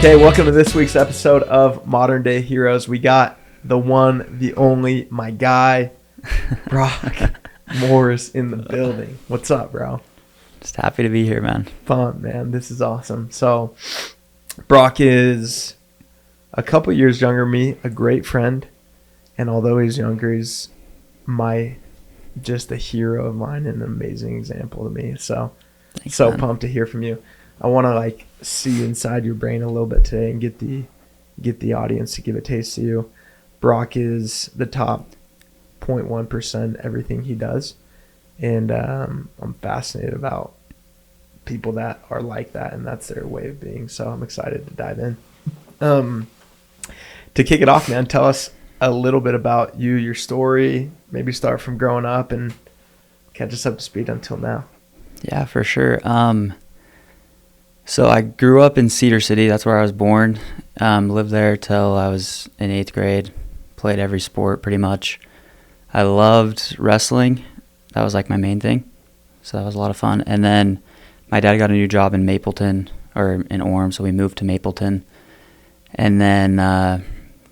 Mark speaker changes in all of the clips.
Speaker 1: Okay, welcome to this week's episode of Modern Day Heroes. We got the one, the only, my guy, Brock Morris in the building. What's up, bro?
Speaker 2: Just happy to be here, man.
Speaker 1: Fun, man. This is awesome. So, Brock is a couple years younger than me, a great friend, and although he's younger, he's just a hero of mine and an amazing example to me. So,
Speaker 2: Thanks,
Speaker 1: so
Speaker 2: man.
Speaker 1: pumped to hear from you. I want to see inside your brain a little bit today and get the audience to give a taste to you. Brock is the top 0.1% everything he does, and I'm fascinated about people that are like that, and that's their way of being. So I'm excited to dive in. To kick it off, man, tell us a little bit about you, your story. Maybe start from growing up and catch us up to speed until now.
Speaker 2: Yeah, for sure. So I grew up in Cedar City. That's where I was born. Lived there till I was in 8th grade. Played every sport pretty much. I loved wrestling. That was my main thing. So that was a lot of fun. And then my dad got a new job in Mapleton, or in Orem, so we moved to Mapleton. And then,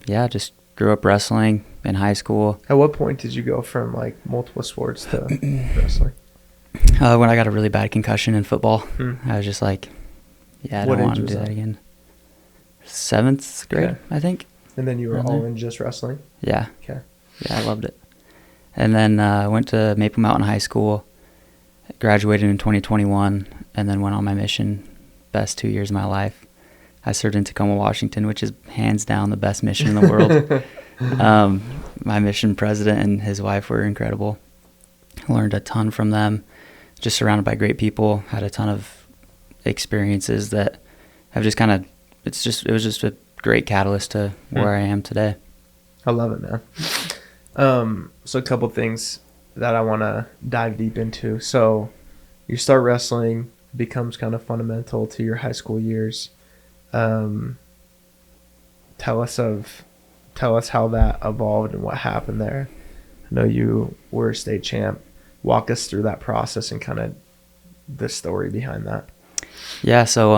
Speaker 2: just grew up wrestling in high school.
Speaker 1: At what point did you go from multiple sports to wrestling?
Speaker 2: When I got a really bad concussion in football. I was just I
Speaker 1: What
Speaker 2: don't want
Speaker 1: age
Speaker 2: to
Speaker 1: was
Speaker 2: do that
Speaker 1: that?
Speaker 2: again. 7th grade,
Speaker 1: Okay.
Speaker 2: I think.
Speaker 1: And then you were
Speaker 2: Around
Speaker 1: all
Speaker 2: there.
Speaker 1: in just wrestling?
Speaker 2: Yeah.
Speaker 1: Okay.
Speaker 2: Yeah, I loved it. And then I went to Maple Mountain High School, graduated in 2021, and then went on my mission. Best 2 years of my life. I served in Tacoma, Washington, which is hands down the best mission in the world. My mission president and his wife were incredible. I learned a ton from them. Just surrounded by great people. Had a ton of experiences that have just it was just a great catalyst to where I am today.
Speaker 1: I love it, man. So a couple things that I want to dive deep into. So you start wrestling, becomes kind of fundamental to your high school years. Tell us how that evolved and what happened there. I know you were a state champ. Walk us through that process and kind of the story behind that.
Speaker 2: Yeah, so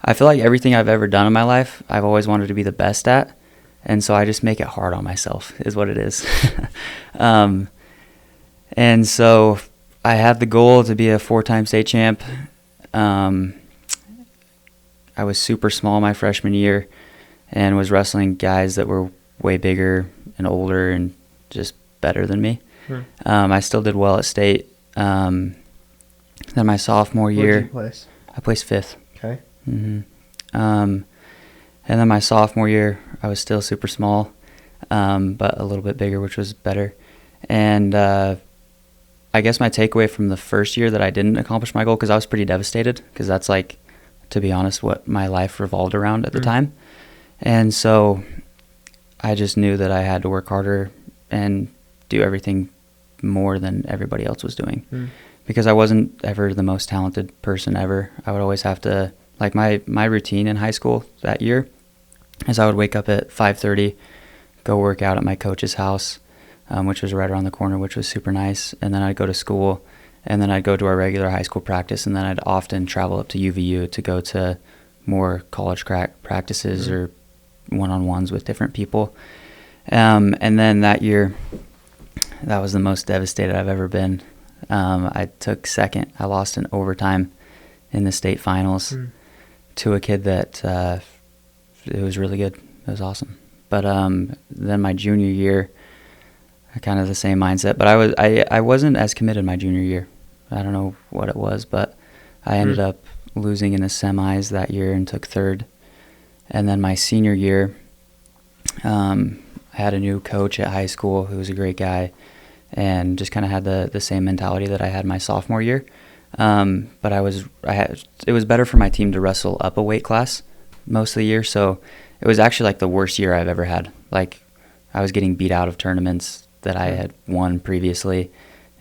Speaker 2: I feel like everything I've ever done in my life, I've always wanted to be the best at, and so I just make it hard on myself, is what it is. And so I had the goal to be a 4-time state champ. I was super small my freshman year and was wrestling guys that were way bigger and older and just better than me. I still did well at state. Then my sophomore year,
Speaker 1: Where'd you place?
Speaker 2: I placed 5th.
Speaker 1: Okay.
Speaker 2: And then my sophomore year, I was still super small, but a little bit bigger, which was better. And I guess my takeaway from the first year that I didn't accomplish my goal, because I was pretty devastated, because that's to be honest, what my life revolved around at the time. And so I just knew that I had to work harder and do everything more than everybody else was doing. Because I wasn't ever the most talented person ever. I would always have to, my routine in high school that year is I would wake up at 5:30, go work out at my coach's house, which was right around the corner, which was super nice. And then I'd go to school, and then I'd go to our regular high school practice, and then I'd often travel up to UVU to go to more college practices or one-on-ones with different people. And then that year, that was the most devastated I've ever been. I took second. I lost in overtime in the state finals to a kid that it was really good. It was awesome. But then my junior year, kind of the same mindset. But I wasn't as committed my junior year. I don't know what it was, but I ended up losing in the semis that year and took 3rd. And then my senior year, I had a new coach at high school who was a great guy, and just kind of had the same mentality that I had my sophomore year. But it was better for my team to wrestle up a weight class most of the year. So it was actually the worst year I've ever had. I was getting beat out of tournaments that I had won previously.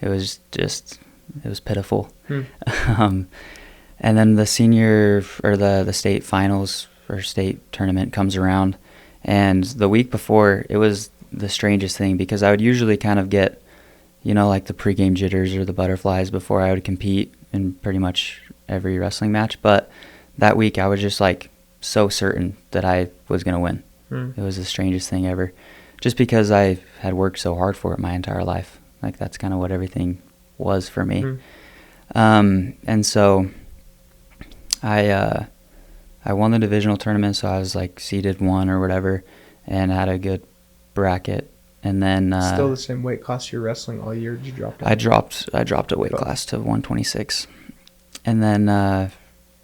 Speaker 2: It was pitiful. And then the senior or the state finals or state tournament comes around, and the week before, it was the strangest thing, because I would usually kind of get, the pregame jitters or the butterflies before I would compete in pretty much every wrestling match. But that week I was just so certain that I was going to win. It was the strangest thing ever, just because I had worked so hard for it my entire life. Like, that's kind of what everything was for me. And so I won the divisional tournament, so I was like seeded 1 or whatever, and had a good bracket. And then
Speaker 1: still the same weight class you're wrestling all year? Did you drop down?
Speaker 2: I dropped a weight class to 126, and then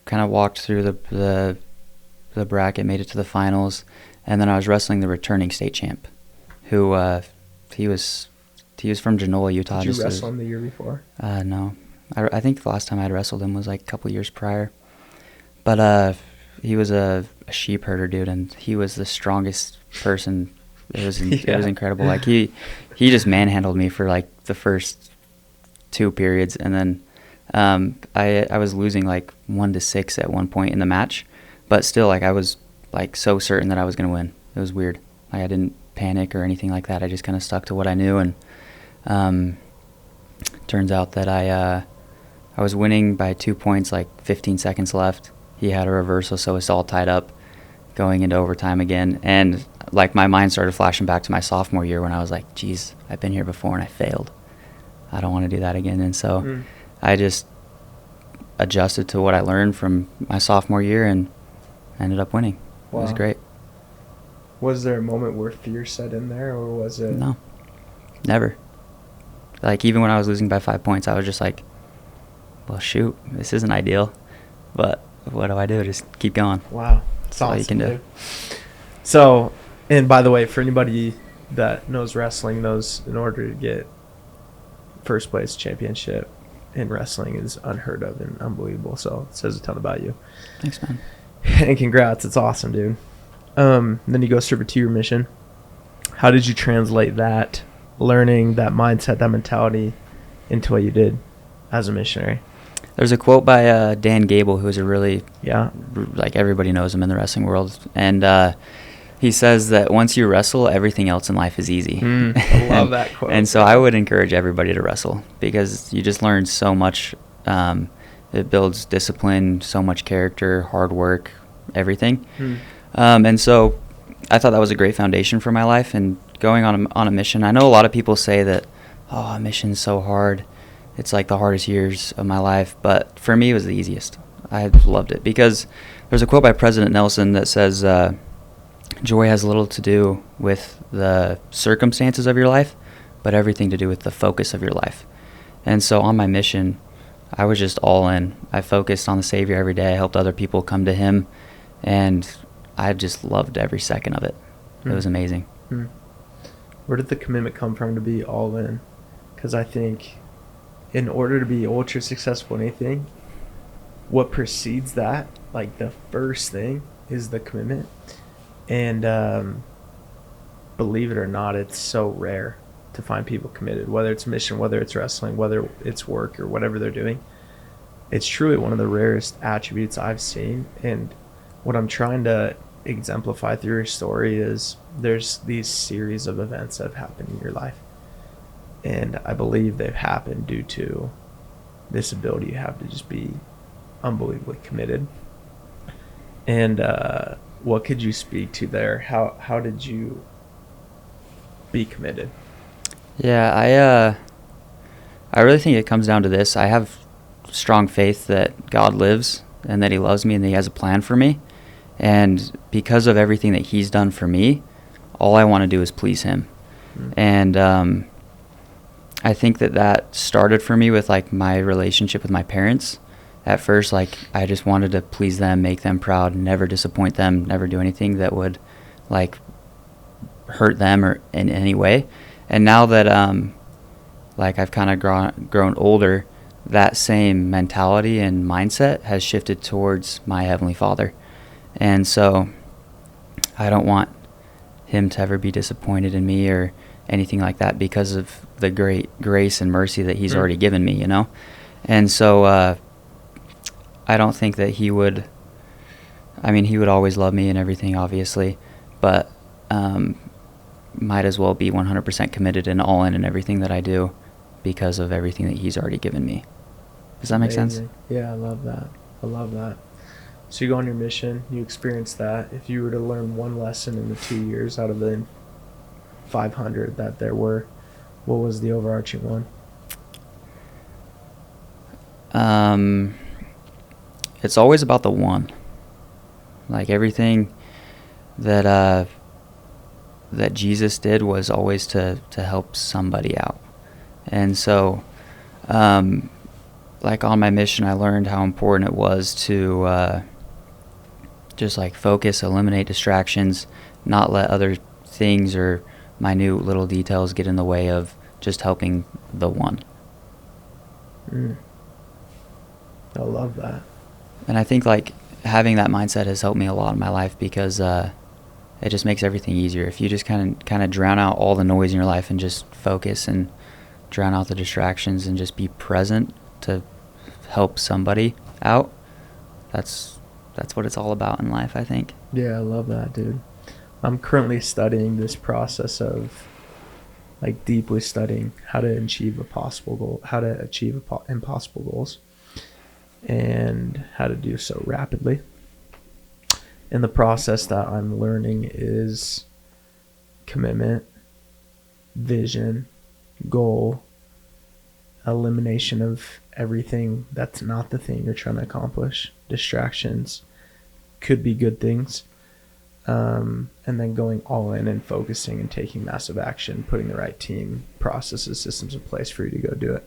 Speaker 2: kind of walked through the bracket, made it to the finals, and then I was wrestling the returning state champ, who he was from Genola, Utah.
Speaker 1: Did you wrestle him the year before?
Speaker 2: No, I think the last time I'd wrestled him was like a couple years prior, but he was a sheep herder dude, and he was the strongest person. It was incredible. Like, he just manhandled me for like the first 2 periods, and then I was losing like 1-6 at one point in the match, but still, like, I was like so certain that I was gonna win. It was weird. Like, I didn't panic or anything like that. I just kind of stuck to what I knew, and turns out that I was winning by 2 points, like 15 seconds left. He had a reversal, so it's all tied up going into overtime again. And like, my mind started flashing back to my sophomore year when I was like, geez, I've been here before and I failed. I don't want to do that again. And so I just adjusted to what I learned from my sophomore year and ended up winning. Wow. It was great.
Speaker 1: Was there a moment where fear set in there, or was it?
Speaker 2: No, never. Like, even when I was losing by 5 points, I was just like, well, shoot, this isn't ideal, but what do I do? Just keep going.
Speaker 1: Wow. That's
Speaker 2: all you can do.
Speaker 1: So, and by the way, for anybody that knows wrestling, knows in order to get first place championship in wrestling is unheard of and unbelievable. So it says a ton about you.
Speaker 2: Thanks, man.
Speaker 1: And congrats. It's awesome, dude. Then you go serve a 2-year mission. How did you translate that learning, that mindset, that mentality into what you did as a missionary?
Speaker 2: There's a quote by Dan Gable, who's a really, like, everybody knows him in the wrestling world. And he says that once you wrestle, everything else in life is easy.
Speaker 1: I love that quote.
Speaker 2: And so I would encourage everybody to wrestle, because you just learn so much. It builds discipline, so much character, hard work, everything. And so I thought that was a great foundation for my life. And going on a mission, I know a lot of people say that, oh, a mission's so hard. It's like the hardest years of my life. But for me, it was the easiest. I loved it, because there's a quote by President Nelson that says, joy has little to do with the circumstances of your life, but everything to do with the focus of your life. And so on my mission, I was just all in. I focused on the Savior every day. I helped other people come to Him, and I just loved every second of it. It was amazing.
Speaker 1: Where did the commitment come from to be all in? Because I think in order to be ultra successful in anything, what precedes that, like the first thing, is the commitment. And believe it or not, it's so rare to find people committed, whether it's mission, whether it's wrestling, whether it's work, or whatever they're doing. It's truly one of the rarest attributes I've seen. And what I'm trying to exemplify through your story is there's these series of events that have happened in your life, and I believe they've happened due to this ability you have to just be unbelievably committed. And what could you speak to there? How did you be committed?
Speaker 2: Yeah, I really think it comes down to this. I have strong faith that God lives and that He loves me and that He has a plan for me. And because of everything that He's done for me, all I want to do is please Him. And I think that started for me with, like, my relationship with my parents. At first, like, I just wanted to please them, make them proud, never disappoint them, never do anything that would, like, hurt them or in any way. And now that like, I've kind of grown older, that same mentality and mindset has shifted towards my Heavenly Father. And so I don't want Him to ever be disappointed in me or anything like that, because of the great grace and mercy that He's already given me, you know? And so I don't think that He would always love me and everything, obviously, but might as well be 100% committed and all in everything that I do, because of everything that He's already given me. Does that make sense?
Speaker 1: Yeah, I love that. So you go on your mission, you experience that. If you were to learn one lesson in the 2 years out of the 500 that there were, what was the overarching one?
Speaker 2: It's always about the one. Like everything that that Jesus did was always to help somebody out. And so, like on my mission, I learned how important it was to just like focus, eliminate distractions, not let other things or minute little details get in the way of just helping the one.
Speaker 1: I love that.
Speaker 2: And I think like having that mindset has helped me a lot in my life because it just makes everything easier. If you just kind of drown out all the noise in your life and just focus and drown out the distractions and just be present to help somebody out, that's what it's all about in life, I think.
Speaker 1: Yeah, I love that, dude. I'm currently studying this process of like deeply studying how to achieve a possible goal, how to achieve impossible goals, and how to do so rapidly. And the process that I'm learning is commitment, vision, goal, elimination of everything that's not the thing you're trying to accomplish, distractions, could be good things, and then going all in and focusing and taking massive action, putting the right team, processes, systems in place for you to go do it.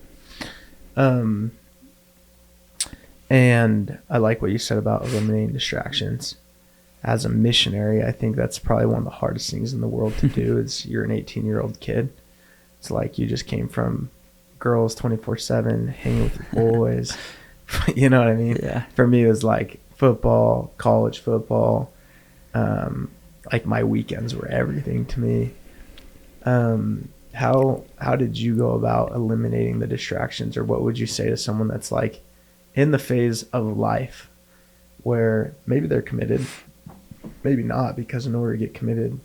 Speaker 1: And I like what you said about eliminating distractions. As a missionary, I think that's probably one of the hardest things in the world to do. Is you're an 18-year-old kid. It's like you just came from girls 24/7, hanging with the boys. You know what I mean?
Speaker 2: Yeah.
Speaker 1: For me, it was like football, college football. Like my weekends were everything to me. How did you go about eliminating the distractions, or what would you say to someone that's like in the phase of life where maybe they're committed, maybe not, because in order to get committed,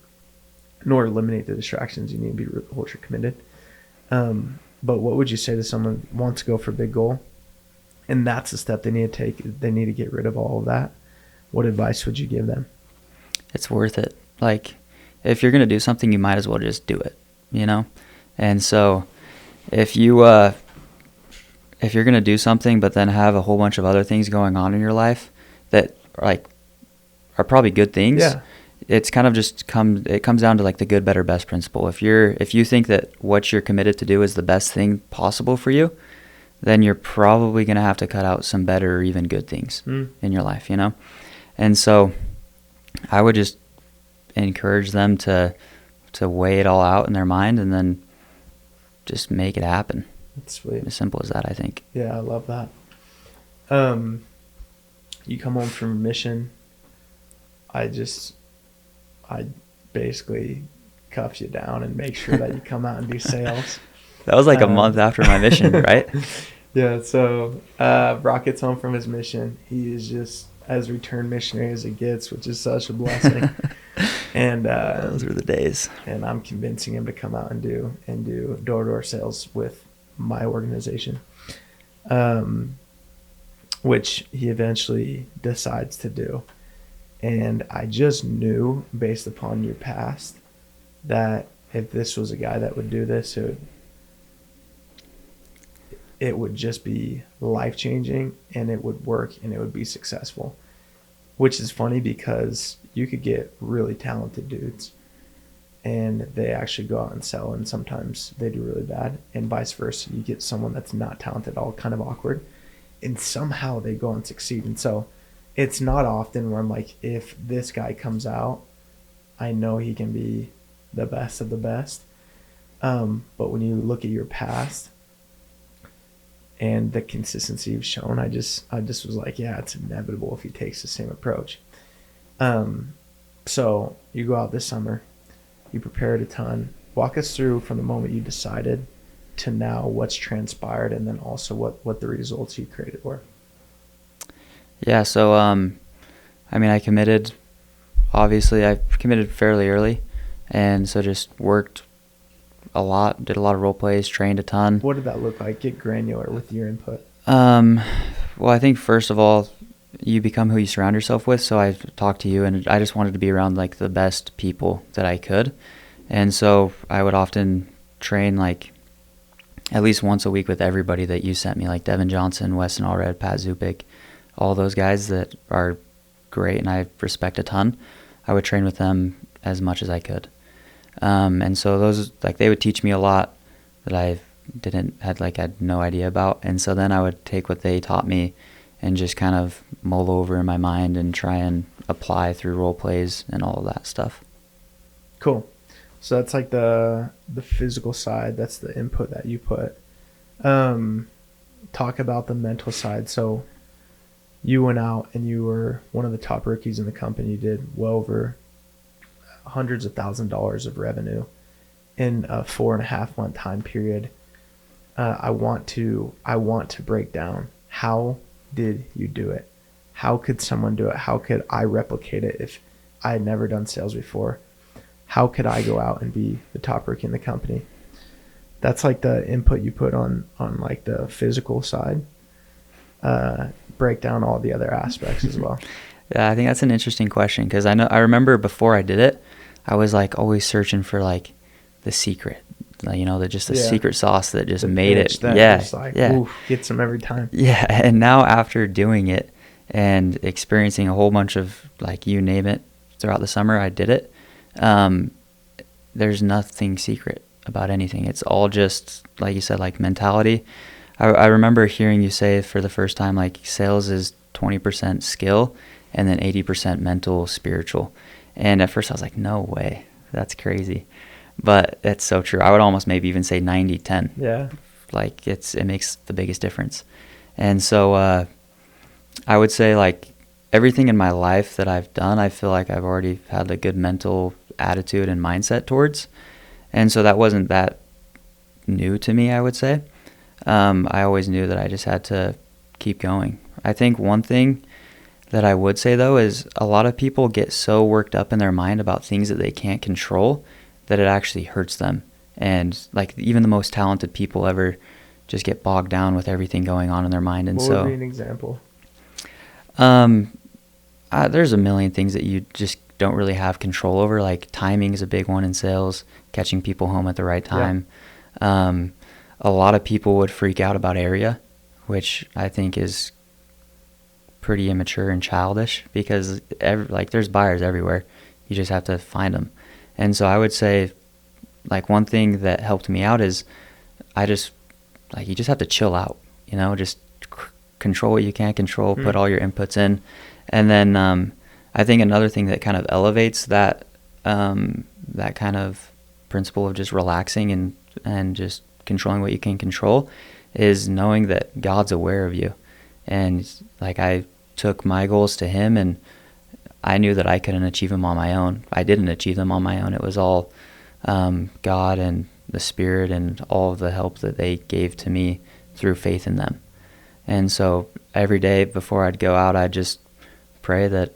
Speaker 1: in order to eliminate the distractions, you need to be ultra committed. But what would you say to someone who wants to go for a big goal, and that's the step they need to take? They need to get rid of all of that. What advice would you give them?
Speaker 2: It's worth it. Like, if you're going to do something, you might as well just do it, you know? And so if you're going to do something but then have a whole bunch of other things going on in your life that are probably good things,
Speaker 1: Yeah.
Speaker 2: it's kind of it comes down to like the good, better, best principle. If you think that what you're committed to do is the best thing possible for you, then you're probably going to have to cut out some better or even good things in your life, you know? And so I would just encourage them to weigh it all out in their mind and then just make it happen.
Speaker 1: That's sweet.
Speaker 2: As simple as that, I think.
Speaker 1: Yeah, I love that. You come home from a mission. I basically cuff you down and make sure that you come out and do sales.
Speaker 2: That was like a month after my mission, right?
Speaker 1: Yeah, so Brock gets home from his mission. He is just as returned missionary as it gets, which is such a blessing. And
Speaker 2: those were the days.
Speaker 1: And I'm convincing him to come out and do door-to-door sales with my organization, which he eventually decides to do. And I just knew, based upon your past, that if this was a guy that would do this, it would just be life-changing, and it would work, and it would be successful. Which is funny because you could get really talented dudes, and they actually go out and sell, and sometimes they do really bad, and vice versa. You get someone that's not talented at all, kind of awkward, and somehow they go and succeed. And so it's not often where I'm like, if this guy comes out, I know he can be the best of the best. But when you look at your past and the consistency you've shown, I just was like, yeah, it's inevitable if he takes the same approach. So you go out this summer, you prepared a ton. Walk us through from the moment you decided to now what's transpired, and then also what the results you created were.
Speaker 2: Yeah, so I committed. Obviously, I committed fairly early, and so just worked a lot, did a lot of role plays, trained a ton.
Speaker 1: What did that look like? Get granular with your input.
Speaker 2: Well, I think first of all, you become who you surround yourself with. So I talked to you, and I just wanted to be around like the best people that I could. And so I would often train like at least once a week with everybody that you sent me, like Devin Johnson, Weston Allred, Pat Zupik, all those guys that are great and I respect a ton. I would train with them as much as I could. And so those, like, they would teach me a lot that I had no idea about. And so then I would take what they taught me and just kind of mull over in my mind and try and apply through role plays and all of that stuff.
Speaker 1: Cool. So that's like the physical side. That's the input that you put. Talk about the mental side. So you went out and you were one of the top rookies in the company. You did well over hundreds of $1,000s of revenue in a 4.5 month time period. I want to break down, how did you do it? How could someone do it? How could I replicate it if I had never done sales before? How could I go out and be the top rookie in the company? That's like the input you put on like the physical side. Break down all the other aspects as well.
Speaker 2: Yeah, I think that's an interesting question, because I remember before I did it, I was like always searching for like the secret, the secret sauce that just made it.
Speaker 1: Oof, gets them every time.
Speaker 2: Yeah, and now after doing it and experiencing a whole bunch of, like, you name it, throughout the summer I did it, there's nothing secret about anything. It's all just, like you said, like mentality. I remember hearing you say for the first time, like, sales is 20% skill and then 80% mental, spiritual. And at first I was like, no way, that's crazy. But it's so true. I would almost maybe even say 90-10.
Speaker 1: Yeah.
Speaker 2: Like, it makes the biggest difference. And so I would say, like, everything in my life that I've done, I feel like I've already had a good mental attitude and mindset towards. And so that wasn't that new to me, I would say. I always knew that I just had to keep going. I think one thing that I would say, though, is a lot of people get so worked up in their mind about things that they can't control that it actually hurts them. And, like, even the most talented people ever just get bogged down with everything going on in their mind. And
Speaker 1: what would be an example?
Speaker 2: There's a million things that you just don't really have control over. Like, timing is a big one in sales, catching people home at the right time. Yeah. A lot of people would freak out about area, which I think is pretty immature and childish, because there's buyers everywhere. You just have to find them. And so I would say, like, one thing that helped me out is you just have to chill out, just control what you can't control, put all your inputs in. And then I think another thing that kind of elevates that kind of principle of just relaxing and just controlling what you can control is knowing that God's aware of you. And, like, I took my goals to him, and I knew that I couldn't achieve them on my own. I didn't achieve them on my own. It was all God and the Spirit and all of the help that they gave to me through faith in them. And so every day before I'd go out, I'd just pray that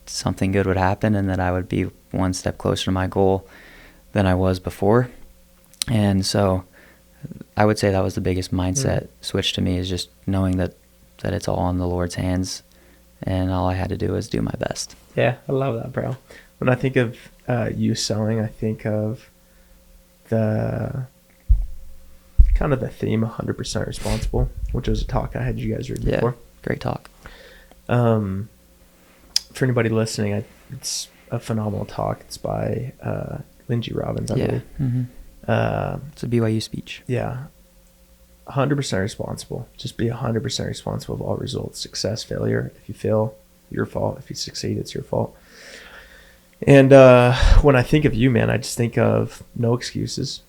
Speaker 2: something good would happen and that I would be one step closer to my goal than I was before. And so I would say that was the biggest mindset switch to me, is just knowing that it's all in the Lord's hands, and all I had to do was do my best.
Speaker 1: Yeah, I love that, bro. When I think of you selling, I think of the kind of the theme 100% responsible, which was a talk I had you guys read before.
Speaker 2: Great talk.
Speaker 1: For anybody listening, it's a phenomenal talk. It's by Lindsay Robbins, I believe. Mm-hmm.
Speaker 2: It's a BYU speech.
Speaker 1: Yeah. 100% responsible. Just be 100% responsible of all results. Success, failure. If you fail, your fault. If you succeed, it's your fault. And when I think of you, man, I just think of no excuses.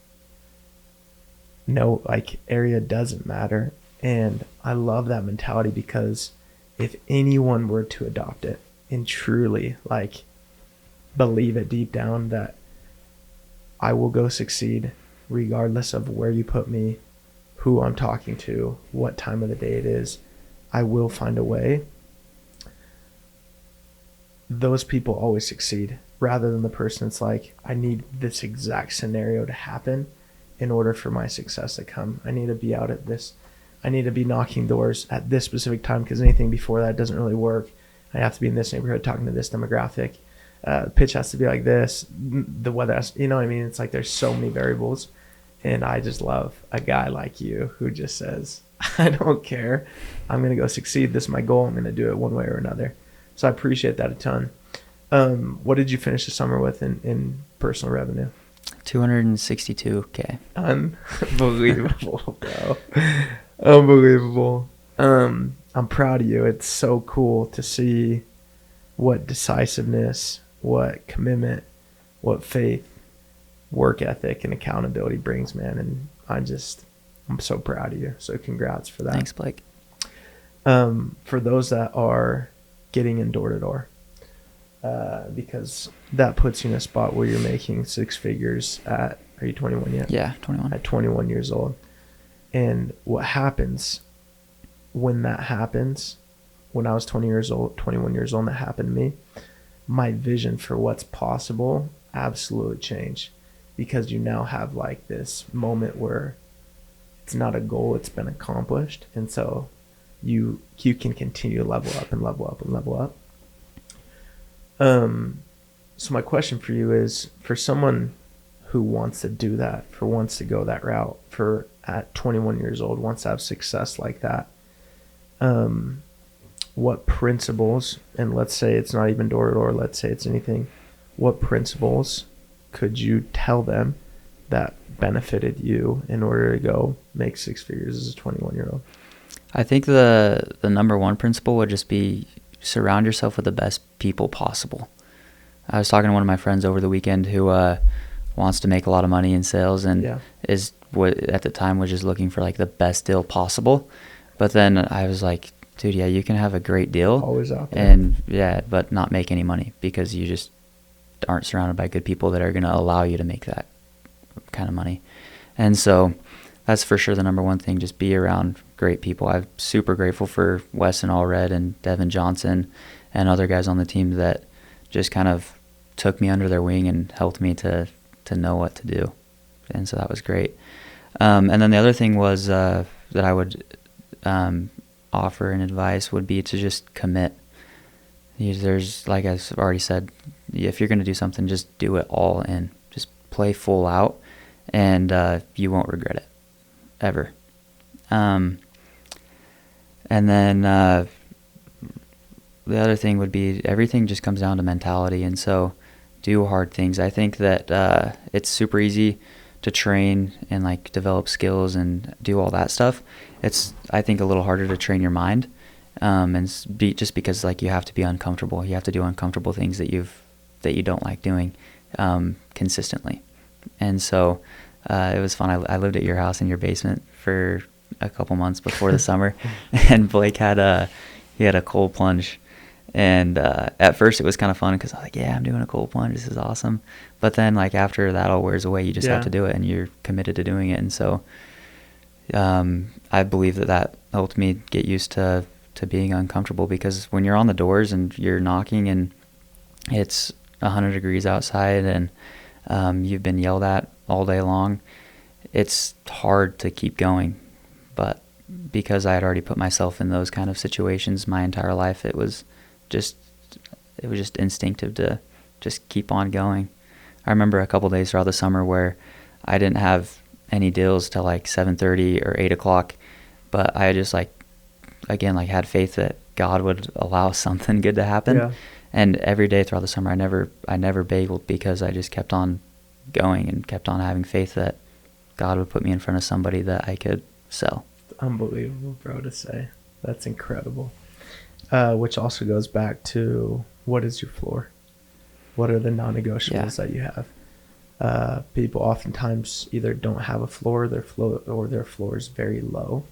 Speaker 1: No, like, area doesn't matter. And I love that mentality, because if anyone were to adopt it and truly, like, believe it deep down that I will go succeed regardless of where you put me, who I'm talking to, what time of the day it is, I will find a way. Those people always succeed, rather than the person that's like, I need this exact scenario to happen in order for my success to come. I need to be out at this I need to be knocking doors at this specific time because anything before that doesn't really work. I have to be in this neighborhood talking to this demographic. The pitch has to be like this. The weather has, you know what I mean? It's like there's so many variables. And I just love a guy like you who just says, I don't care. I'm going to go succeed. This is my goal. I'm going to do it one way or another. So I appreciate that a ton. What did you finish the summer with in personal revenue?
Speaker 2: 262K.
Speaker 1: Unbelievable, bro. Unbelievable. I'm proud of you. It's so cool to see what decisiveness, what commitment, what faith, work ethic, and accountability brings, man. And I'm so proud of you. So congrats for that.
Speaker 2: Thanks, Blake.
Speaker 1: For those that are getting in door to door, because that puts you in a spot where you're making six figures are you 21 yet?
Speaker 2: Yeah, 21.
Speaker 1: At 21 years old. And what happens when that happens, when I was 21 years old, and that happened to me, my vision for what's possible absolutely changed, because you now have like this moment where it's not a goal, it's been accomplished. And so you can continue to level up and level up and level up. So my question for you is, for someone who wants to do that, wants to go that route, at 21 years old, wants to have success like that, what principles, and let's say it's not even door to door, let's say it's anything, what principles could you tell them that benefited you in order to go make six figures as a 21-year-old?
Speaker 2: I think the number one principle would just be surround yourself with the best people possible. I was talking to one of my friends over the weekend who wants to make a lot of money in sales and is what at the time was just looking for like the best deal possible. But then I was like, dude, yeah, you can have a great deal,
Speaker 1: always out there,
Speaker 2: and but not make any money because you just aren't surrounded by good people that are going to allow you to make that kind of money. And so that's for sure the number one thing, just be around great people. I'm super grateful for Weston Allred and Devin Johnson and other guys on the team that just kind of took me under their wing and helped me to know what to do. And so that was great. And then the other thing was that I would offer and advice would be to just commit. There's, like I've already said, if you're going to do something, just do it all in. Just play full out, and you won't regret it, ever. And then the other thing would be everything just comes down to mentality, and so do hard things. I think that it's super easy to train and like develop skills and do all that stuff. It's, I think, a little harder to train your mind, just because like you have to be uncomfortable. You have to do uncomfortable things that you don't like doing consistently. And so it was fun. I lived at your house in your basement for a couple months before the summer, and Blake had a cold plunge. And at first it was kind of fun because I was like, yeah, I'm doing a cold plunge. This is awesome. But then like after that all wears away, you just have to do it, and you're committed to doing it. And so I believe that helped me get used to being uncomfortable, because when you're on the doors and you're knocking and it's 100 degrees outside and you've been yelled at all day long, it's hard to keep going. But because I had already put myself in those kind of situations my entire life, it was just instinctive to just keep on going. I remember a couple days throughout the summer where I didn't have any deals till like 7:30 or 8 o'clock, but I just had faith that God would allow something good to happen. Yeah. And every day throughout the summer, I never bageled, because I just kept on going and kept on having faith that God would put me in front of somebody that I could sell.
Speaker 1: Unbelievable, bro, to say. That's incredible. Which also goes back to, what is your floor? What are the non-negotiables that you have? People oftentimes either don't have a floor, or their floor is very low.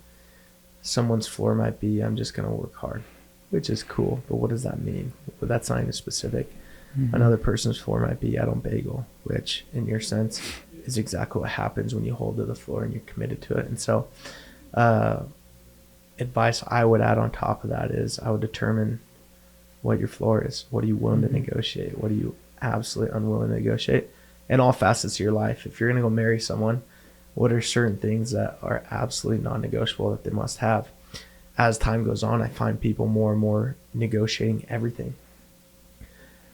Speaker 1: Someone's floor might be, I'm just going to work hard, which is cool, but what does that mean? Well, that's not even specific. Mm-hmm. Another person's floor might be, I don't bagel, which in your sense is exactly what happens when you hold to the floor and you're committed to it. And so advice I would add on top of that is, I would determine what your floor is. What are you willing to negotiate? What are you absolutely unwilling to negotiate? In all facets of your life. If you're going to go marry someone, what are certain things that are absolutely non-negotiable that they must have. As time goes on, I find people more and more negotiating everything.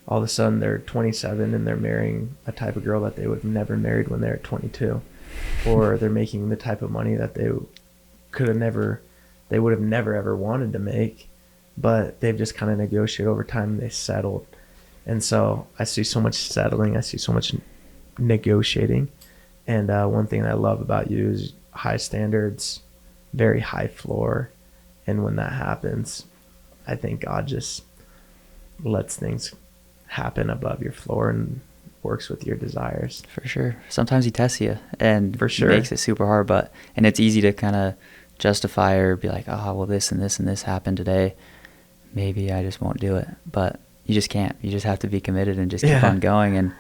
Speaker 1: All of a sudden they're 27 and they're marrying a type of girl that they would have never married when they're 22, or they're making the type of money that they would have never ever wanted to make, but they've just kind of negotiated over time and they settled. And so I see so much settling, I see so much negotiating. And one thing that I love about you is high standards, very high floor. And when that happens, I think God just lets things happen above your floor and works with your desires.
Speaker 2: For sure. Sometimes he tests you and
Speaker 1: For sure.
Speaker 2: makes it super hard, and it's easy to kind of justify or be like, oh, well, this and this and this happened today. Maybe I just won't do it. But you just can't. You just have to be committed and just keep on going. And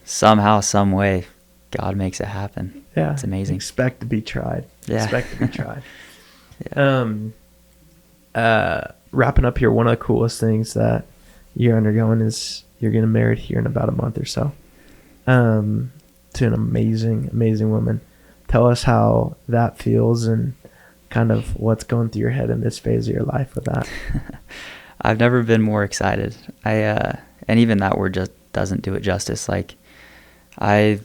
Speaker 2: somehow, some way, God makes it happen.
Speaker 1: Yeah.
Speaker 2: It's amazing.
Speaker 1: Expect to be tried.
Speaker 2: Yeah.
Speaker 1: Expect to be tried.
Speaker 2: Yeah.
Speaker 1: Wrapping up here, one of the coolest things that you're undergoing is you're getting married here in about a month or so to an amazing, amazing woman. Tell us how that feels and kind of what's going through your head in this phase of your life with that.
Speaker 2: I've never been more excited. And even that word just doesn't do it justice. Like, I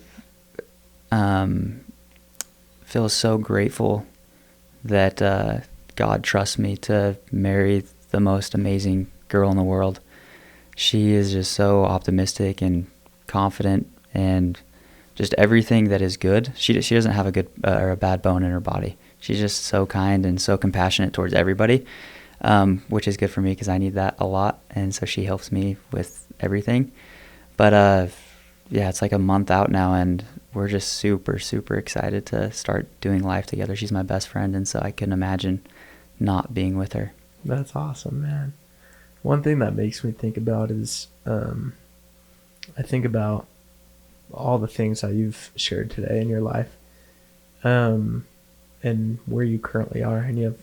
Speaker 2: feel so grateful that God trusts me to marry the most amazing girl in the world. She is just so optimistic and confident and just everything that is good. She doesn't have a good or a bad bone in her body. She's just so kind and so compassionate towards everybody, which is good for me because I need that a lot. And so she helps me with everything. But yeah, it's like a month out now, and we're just super, super excited to start doing life together. She's my best friend, and so I couldn't imagine not being with her.
Speaker 1: That's awesome, man. One thing that makes me think about is I think about all the things that you've shared today in your life and where you currently are, and you have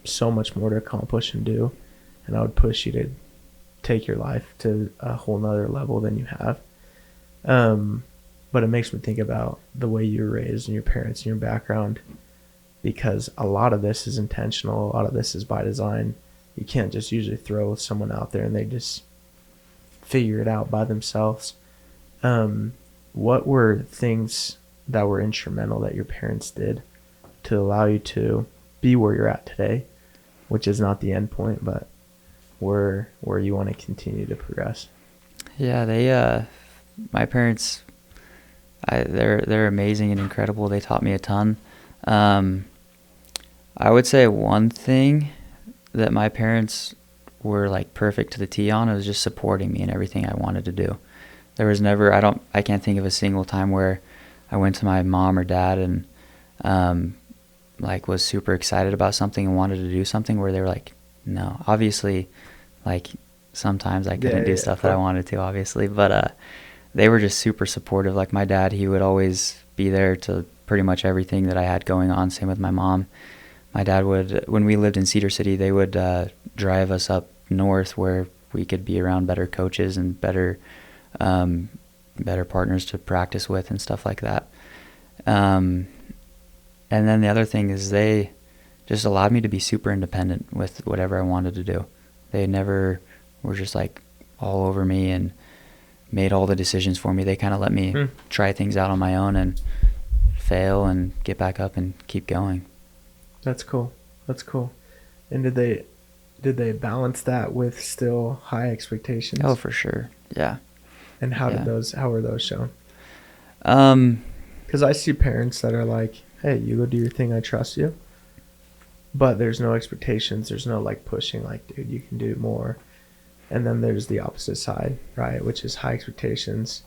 Speaker 1: so much more to accomplish and do, and I would push you to take your life to a whole nother level than you have. But it makes me think about the way you were raised and your parents and your background, because a lot of this is intentional, a lot of this is by design. You can't just usually throw someone out there and they just figure it out by themselves. What were things that were instrumental that your parents did to allow you to be where you're at today, which is not the end point, but where you want to continue to progress?
Speaker 2: Yeah, my parents, they're amazing and incredible. They taught me a ton. I would say one thing that my parents were like perfect to the T on, it was just supporting me in everything I wanted to do. There was never, I can't think of a single time where I went to my mom or dad and like was super excited about something and wanted to do something where they were like, no. Obviously, like sometimes I couldn't do stuff that I wanted to, obviously, but they were just super supportive. Like my dad, he would always be there to pretty much everything that I had going on. Same with my mom. My dad would, when we lived in Cedar City, they would drive us up north where we could be around better coaches and better partners to practice with and stuff like that. And then the other thing is they just allowed me to be super independent with whatever I wanted to do. They never were just like all over me and made all the decisions for me. They kind of let me try things out on my own and fail and get back up and keep going. That's cool.
Speaker 1: And did they balance that with still high expectations?
Speaker 2: Oh, for sure. Yeah.
Speaker 1: And how were those shown?
Speaker 2: Because
Speaker 1: I see parents that are like, hey, you go do your thing, I trust you. But there's no expectations. There's no like pushing, like, dude, you can do more. And then there's the opposite side, right? Which is high expectations,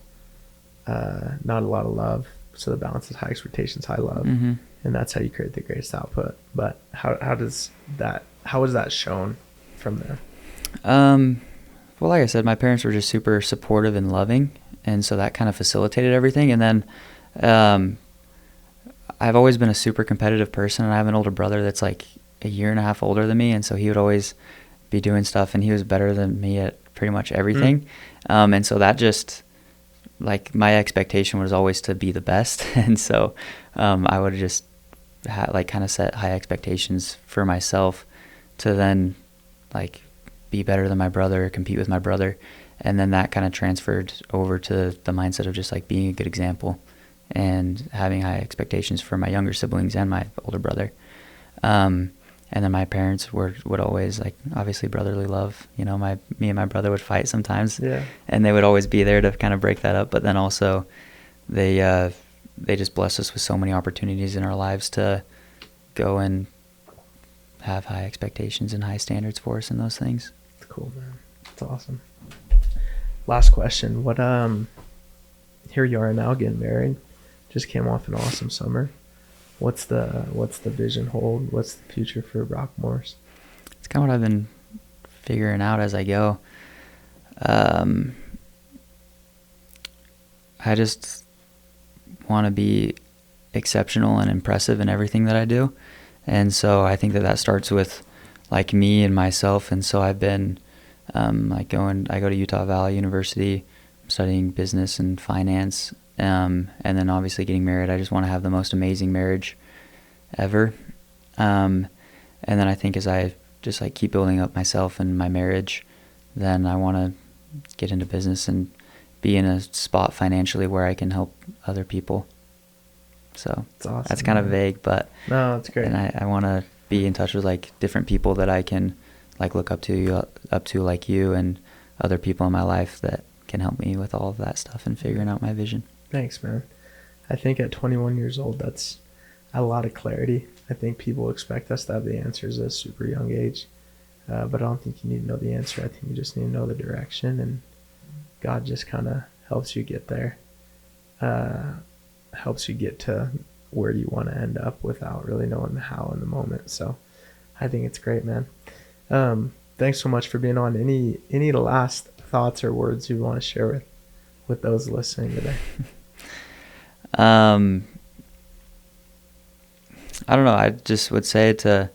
Speaker 1: not a lot of love. So the balance is high expectations, high love.
Speaker 2: Mm-hmm.
Speaker 1: And that's how you create the greatest output. But how is that shown from there?
Speaker 2: Well, like I said, my parents were just super supportive and loving, and so that kind of facilitated everything. And then I've always been a super competitive person, and I have an older brother that's like a year and a half older than me, and so he would always be doing stuff, and he was better than me at pretty much everything. And so that just like my expectation was always to be the best. And so I would just like kind of set high expectations for myself to then like be better than my brother, compete with my brother. And then that kind of transferred over to the mindset of just like being a good example and having high expectations for my younger siblings and my older brother. And then my parents would always, like, obviously brotherly love, you know, me and my brother would fight sometimes,
Speaker 1: Yeah.
Speaker 2: and they would always be there to kind of break that up. But then also they just blessed us with so many opportunities in our lives to go and have high expectations and high standards for us in those things.
Speaker 1: It's cool, man. It's awesome. Last question. What, here you are now getting married. Just came off an awesome summer. What's the vision hold? What's the future for Rockmores?
Speaker 2: It's kind of what I've been figuring out as I go. I just want to be exceptional and impressive in everything that I do. And so I think that starts with like me and myself. And so I've been I go to Utah Valley University, studying business and finance. And then obviously getting married. I just want to have the most amazing marriage ever. And then I think as I just like keep building up myself and my marriage, then I want to get into business and be in a spot financially where I can help other people. So
Speaker 1: awesome,
Speaker 2: that's kind of vague, but
Speaker 1: no, it's great.
Speaker 2: And I want to be in touch with like different people that I can like look up to like you and other people in my life that can help me with all of that stuff and figuring out my vision.
Speaker 1: Thanks, man. I think at 21 years old, that's a lot of clarity. I think people expect us to have the answers at a super young age, but I don't think you need to know the answer. I think you just need to know the direction, and God just kind of helps you get there, helps you get to where you want to end up without really knowing the how in the moment. So I think it's great, man. Thanks so much for being on. Any last thoughts or words you want to share with those listening today?
Speaker 2: I don't know. I just would say to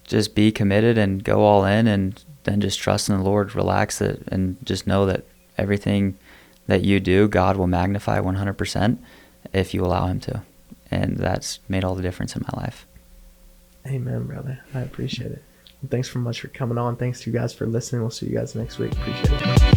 Speaker 2: just be committed and go all in, and then just trust in the Lord, relax it, and just know that everything that you do, God will magnify 100% if you allow Him to. And that's made all the difference in my life.
Speaker 1: Amen, brother. I appreciate it. Thanks so much for coming on. Thanks to you guys for listening. We'll see you guys next week. Appreciate it.